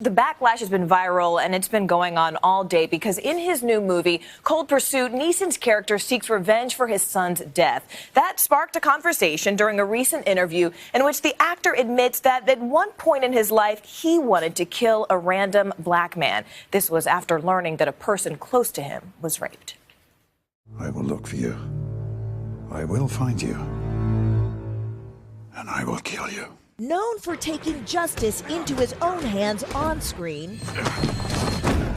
The backlash has been viral, and it's been going on all day because in his new movie, Cold Pursuit, Neeson's character seeks revenge for his son's death. That sparked a conversation during a recent interview in which the actor admits that at one point in his life, he wanted to kill a random black man. This was after learning that a person close to him was raped. I will look for you. I will find you. And I will kill you. Known for taking justice into his own hands on screen,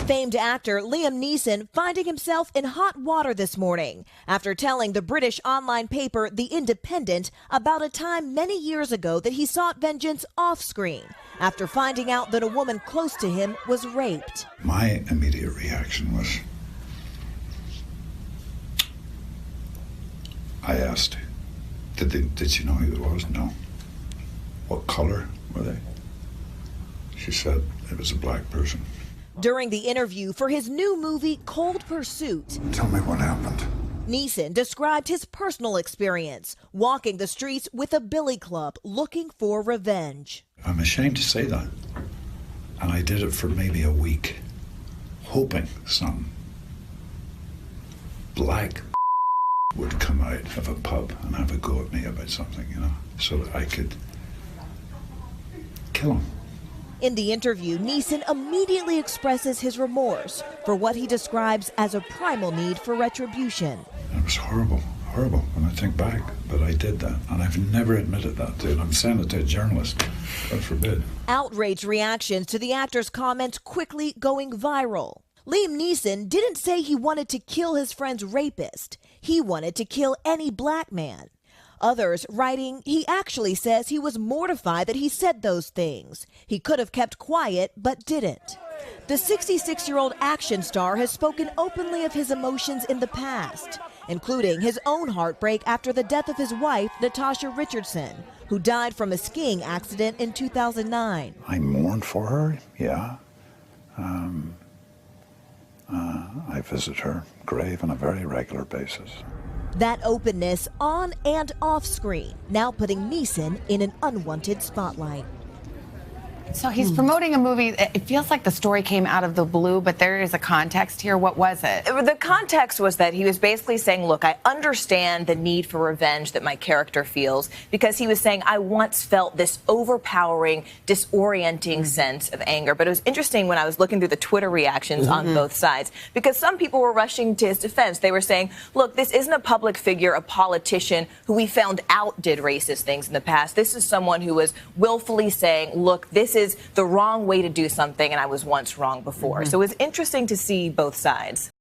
famed actor Liam Neeson finding himself in hot water this morning after telling the British online paper The Independent about a time many years ago that he sought vengeance off-screen after finding out that a woman close to him was raped. My immediate reaction was, I asked, did she know who it was? No. What color were they? She said it was a black person. During the interview for his new movie, Cold Pursuit, Tell me what happened. Neeson described his personal experience, walking the streets with a billy club looking for revenge. I'm ashamed to say that. And I did it for maybe a week, hoping some black would come out of a pub and have a go at me about something, so that I could kill him. In the interview, Neeson immediately expresses his remorse for what he describes as a primal need for retribution. It was horrible when I think back, but I did that, and I've never admitted that to it. I'm saying it to a journalist, God forbid. Outraged reactions to the actor's comments quickly going viral. Liam Neeson didn't say he wanted to kill his friend's rapist. He wanted to kill any black man. Others writing he actually says he was mortified that he said those things. He could have kept quiet, but didn't. The 66-year-old action star has spoken openly of his emotions in the past, including his own heartbreak after the death of his wife, Natasha Richardson, who died from a skiing accident in 2009. I mourned for her, yeah. I visit her grave on a very regular basis. That openness on and off screen, now putting Neeson in an unwanted spotlight. So he's promoting a movie. It feels like the story came out of the blue, but there is a context here. What was it? The context was that he was basically saying, look, I understand the need for revenge that my character feels, because he was saying, I once felt this overpowering, disorienting sense of anger. But it was interesting when I was looking through the Twitter reactions on both sides, because some people were rushing to his defense. They were saying, look, this isn't a public figure, a politician who we found out did racist things in the past. This is someone who was willfully saying, look, this is the wrong way to do something, and I was once wrong before. So it was interesting to see both sides.